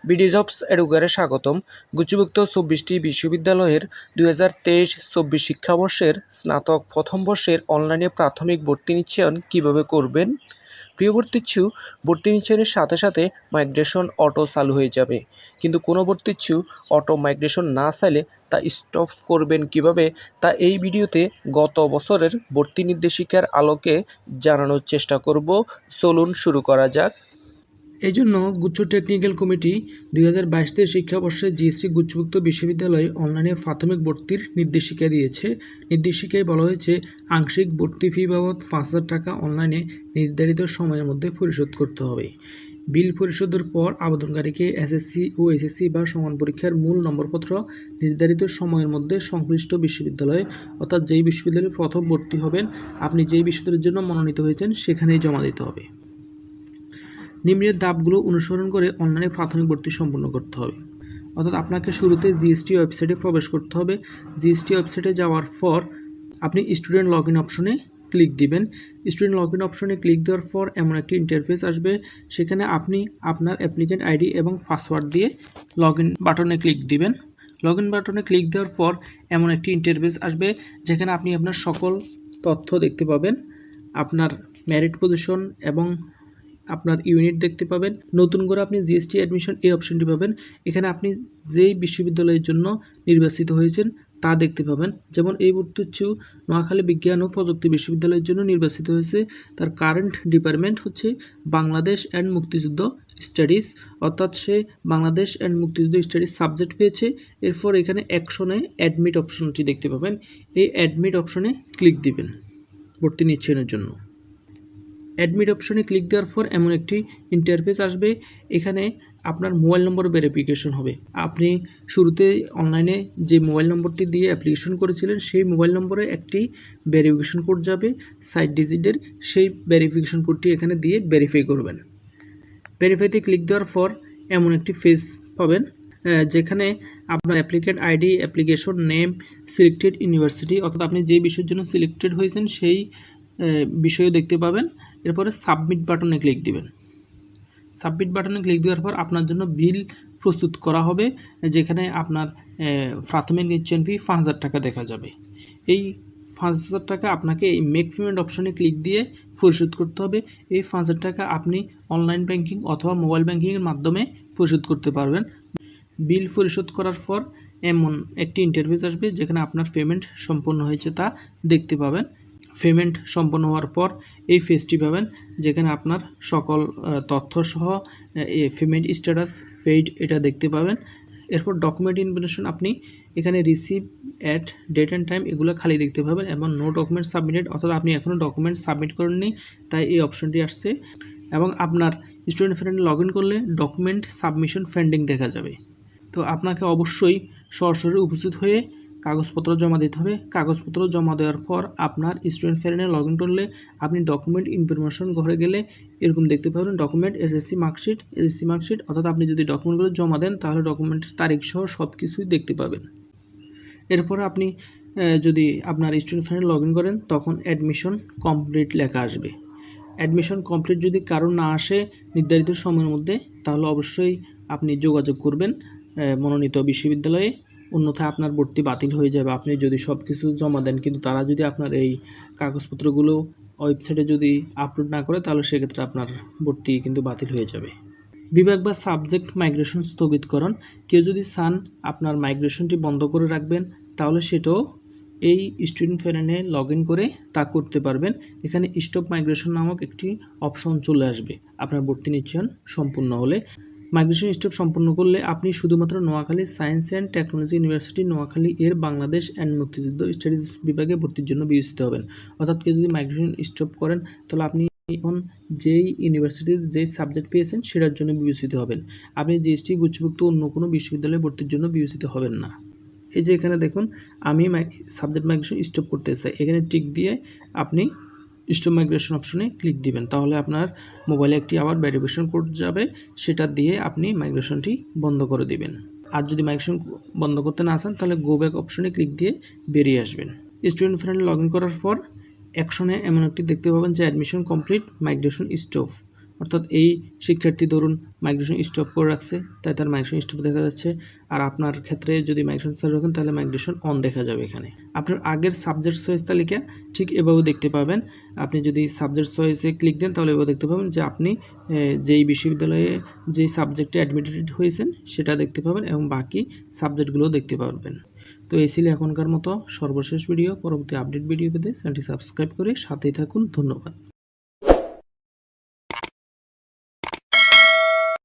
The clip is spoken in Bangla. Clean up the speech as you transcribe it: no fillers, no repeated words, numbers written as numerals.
বিডি জবস এডুকেয়ারে স্বাগতম। গুচ্ছভুক্ত ২৪টি বিশ্ববিদ্যালয়ের ২০২৩-২৪ শিক্ষাবর্ষের স্নাতক প্রথম বর্ষের অনলাইনে প্রাথমিক ভর্তি নিশ্চয়ন কীভাবে করবেন? প্রিয় ভর্তিচ্ছু, ভর্তি নিশ্চয়নের সাথে সাথে মাইগ্রেশন অটো চালু হয়ে যাবে, কিন্তু কোনো ভর্তিচ্ছু অটো মাইগ্রেশন না চাইলে তা স্টপ করবেন কিভাবে তা এই ভিডিওতে গত বছরের ভর্তি নির্দেশিকার আলোকে জানানোর চেষ্টা করব। চলুন শুরু করা যাক। এই জন্য গুচ্ছ টেকনিক্যাল কমিটি 2022 শিক্ষাবর্ষে জিএসটি গুচ্ছভুক্ত বিশ্ববিদ্যালয়ে অনলাইনে প্রাথমিক ভর্তির নির্দেশিকা দিয়েছে। নির্দেশিকায় বলা হয়েছে আংশিক ভর্তি ফি বাবদ 5,000 টাকা অনলাইনে নির্ধারিত সময়ের মধ্যে পরিশোধ করতে হবে। বিল পরিশোধের পর আবেদনকারীকে এসএসসি ও এসএসসি বা সমান পরীক্ষার মূল নম্বরপত্র নির্ধারিত সময়ের মধ্যে সংশ্লিষ্ট বিশ্ববিদ্যালয়ে, অর্থাৎ যেই বিশ্ববিদ্যালয়ে প্রথম ভর্তি হবেন, আপনি যেই বিশ্ববিদ্যালয়ের জন্য মনোনীত হয়েছেন সেখানেই জমা দিতে হবে। নিম্নের ধাপগুলো অনুসরণ করে অনলাইনে প্রাথমিক ভর্তি সম্পন্ন করতে হবে। অর্থাৎ আপনাকে শুরুতে জিএসটি ওয়েবসাইটে প্রবেশ করতে হবে। জিএসটি ওয়েবসাইটে যাওয়ার পর আপনি স্টুডেন্ট লগ ইন অপশনে ক্লিক দিবেন। স্টুডেন্ট লগ ইন অপশনে ক্লিক দেওয়ার পর এমন একটি ইন্টারফেস আসবে। সেখানে আপনি আপনার অ্যাপ্লিকেন্ট আইডি এবং পাসওয়ার্ড দিয়ে লগ ইন বাটনে ক্লিক দিবেন। লগ ইন বাটনে ক্লিক দেওয়ার পর এমন একটি ইন্টারফেস আসবে, যেখানে আপনি আপনার সকল তথ্য দেখতে পাবেন। আপনার মেরিট পজিশন এবং আপনার ইউনিট দেখতে পাবেন। নতুন করে আপনি জিএসটি অ্যাডমিশন এই অপশনটি পাবেন। এখানে আপনি যেই বিশ্ববিদ্যালয়ের জন্য নির্বাচিত হয়েছেন তা দেখতে পাবেন। যেমন এই ভর্তিচ্ছু নোয়াখালী বিজ্ঞান ও প্রযুক্তি বিশ্ববিদ্যালয়ের জন্য নির্বাচিত হয়েছে। তার কারেন্ট ডিপার্টমেন্ট হচ্ছে বাংলাদেশ অ্যান্ড মুক্তিযুদ্ধ স্টাডিজ, অর্থাৎ সে বাংলাদেশ অ্যান্ড মুক্তিযুদ্ধ স্টাডিজ সাবজেক্ট পেয়েছে। এরপর এখানে অ্যাকশনে অ্যাডমিট অপশনটি দেখতে পাবেন। এই অ্যাডমিট অপশনে ক্লিক দিবেন ভর্তি নিশ্চয়নের জন্য। অ্যাডমিট অপশনে ক্লিক দেওয়ার পর এমন একটি ইন্টারফেস আসবে। এখানে আপনার মোবাইল নম্বর ভেরিফিকেশন হবে। আপনি শুরুতে অনলাইনে যে মোবাইল নম্বরটি দিয়ে অ্যাপ্লিকেশন করেছিলেন সেই মোবাইল নম্বরে একটি ভেরিফিকেশন কোড যাবে 7 ডিজিটের। সেই ভেরিফিকেশন কোডটি এখানে দিয়ে ভেরিফাই করবেন। ভেরিফাইতে ক্লিক দেওয়ার পর এমন একটি পেজ পাবেন, যেখানে আপনার applicant ID, application name, selected university, অর্থাৎ আপনি যে বিষয়ের জন্য সিলেক্টেড হয়েছেন সেই বিষয়ও দেখতে পাবেন। এরপরে সাবমিট বাটনে ক্লিক দিবেন। সাবমিট বাটনে ক্লিক দেওয়ার পর আপনার জন্য বিল প্রস্তুত করা হবে, যেখানে আপনার প্রাথমিক নিশ্চয়ন ফি 5,000 টাকা দেখা যাবে। এই 5,000 টাকা আপনাকে এই মেক পেমেন্ট অপশনে ক্লিক দিয়ে পরিশোধ করতে হবে। এই 5,000 টাকা আপনি অনলাইন ব্যাংকিং অথবা মোবাইল ব্যাংকিংয়ের মাধ্যমে পরিশোধ করতে পারবেন। বিল পরিশোধ করার পর এমন একটি ইন্টারফেস আসবে, যেখানে আপনার পেমেন্ট সম্পন্ন হয়েছে তা দেখতে পাবেন। পেমেন্ট সম্পন্ন হওয়ার পর এই পেজটি পাবেন, যেখানে আপনার সকল তথ্য সহ পেমেন্ট স্ট্যাটাস পেইড এটা দেখতে পাবেন। এরপর ডকুমেন্ট ইনফরমেশন আপনি এখানে receive at date and time এগুলো খালি দেখতে পাবেন, এবং নো ডকুমেন্ট সাবমিটেড, অর্থাৎ আপনি এখনও ডকুমেন্ট সাবমিট করেননি তাই এই অপশনটি আসছে। এবং আপনার স্টুডেন্ট ফ্রেন্ড লগ ইন করলে ডকুমেন্ট সাবমিশন পেন্ডিং দেখা যাবে। তো আপনাকে অবশ্যই সরাসরি উপস্থিত হয়ে কাগজপত্র জমা দিতে হবে। কাগজপত্র জমা দেওয়ার পর আপনার স্টুডেন্ট ফ্রেন্ডে লগ ইন করলে আপনি ডকুমেন্ট ইনফরমেশন ঘরে গেলে এরকম দেখতে পাবেন ডকুমেন্ট এসএসসি মার্কশিট, অর্থাৎ আপনি যদি ডকুমেন্টগুলো জমা দেন তাহলে ডকুমেন্টের তারিখ সহ সব কিছুই দেখতে পাবেন। এরপর আপনি যদি আপনার স্টুডেন্ট ফ্রেন্ডে লগ ইন করেন তখন অ্যাডমিশন কমপ্লিট লেখা আসবে। অ্যাডমিশন কমপ্লিট যদি কারো না আসে নির্ধারিত সময়ের মধ্যে, তাহলে অবশ্যই আপনি যোগাযোগ করবেন মনোনীত বিশ্ববিদ্যালয়ে, অন্যথায় আপনার ভর্তি বাতিল হয়ে যাবে। আপনি যদি সব কিছু জমা দেন কিন্তু তারা যদি আপনার এই কাগজপত্রগুলো ওয়েবসাইটে যদি আপলোড না করে, তাহলে সেক্ষেত্রে আপনার ভর্তি কিন্তু বাতিল হয়ে যাবে। বিভাগ বা সাবজেক্ট মাইগ্রেশন স্থগিতকরণ, কেউ যদি চান আপনার মাইগ্রেশনটি বন্ধ করে রাখবেন, তাহলে সেটাও এই স্টুডেন্ট ফ্রেন্ডে লগ ইন করে তা করতে পারবেন। এখানে স্টপ মাইগ্রেশন নামক একটি অপশন চলে আসবে আপনার ভর্তি নিশ্চয়ন সম্পূর্ণ হলে। মাইগ্রেশন স্টেপ সম্পন্ন করলে আপনি শুধুমাত্র Noakhali science and technology university Noakhali এর বাংলাদেশ অ্যান্ড মুক্তিযুদ্ধ স্টাডিজ বিভাগে ভর্তির জন্য বিবেচিত হবেন। অর্থাৎ কেউ যদি মাইগ্রেশন স্টপ করেন তাহলে আপনি এখন যেই ইউনিভার্সিটির যেই সাবজেক্ট পেয়েছেন সেটার জন্য বিবেচিত হবেন। আপনি জিএসটি গুচ্ছভুক্ত অন্য কোনো বিশ্ববিদ্যালয়ে ভর্তির জন্য বিবেচিত হবেন না। এই যে এখানে দেখুন আমি সাবজেক্ট মাইগ্রেশন স্টপ করতে চাই, এখানে টিক দিয়ে আপনি স্টপ মাইগ্রেশন অপশনে ক্লিক দিবেন। তাহলে আপনার মোবাইলে একটি আবার ভেরিফিকেশন কোড যাবে, সেটা দিয়ে আপনি মাইগ্রেশনটি বন্ধ করে দিবেন। আর যদি মাইগ্রেশন বন্ধ করতে না চান তাহলে গো ব্যাক অপশনে ক্লিক দিয়ে বেরিয়ে আসবেন। স্টুডেন্ট ফ্রেন্ডে লগ ইন করার পর অ্যাকশনে এমন একটি দেখতে পাবেন যে অ্যাডমিশন কমপ্লিট, মাইগ্রেশন স্টপ, অর্থাৎ এই শিক্ষার্থী ধরুন মাইগ্রেশন স্টপ করে রাখছে, তাই তার মাইগ্রেশন স্টপ দেখা যাচ্ছে। আর আপনার ক্ষেত্রে যদি মাইগ্রেশন চালু রাখেন তাহলে মাইগ্রেশন অন দেখা যাবে এখানে। আপনার আগের সাবজেক্ট চয়েস তালিকা ঠিক এভাবে দেখতে পাবেন। আপনি যদি সাবজেক্ট চয়েসে ক্লিক দেন তাহলে এভাবে দেখতে পাবেন যে আপনি যেই বিশ্ববিদ্যালয়ে যেই সাবজেক্টে অ্যাডমিটেড হয়েছেন সেটা দেখতে পাবেন এবং বাকি সাবজেক্টগুলো দেখতে পারবেন। তো এই ছিল এখনকার মতো সর্বশেষ ভিডিও। পরবর্তী আপডেট ভিডিও পেতে চ্যানেলটি সাবস্ক্রাইব করে সাথেই থাকুন। ধন্যবাদ।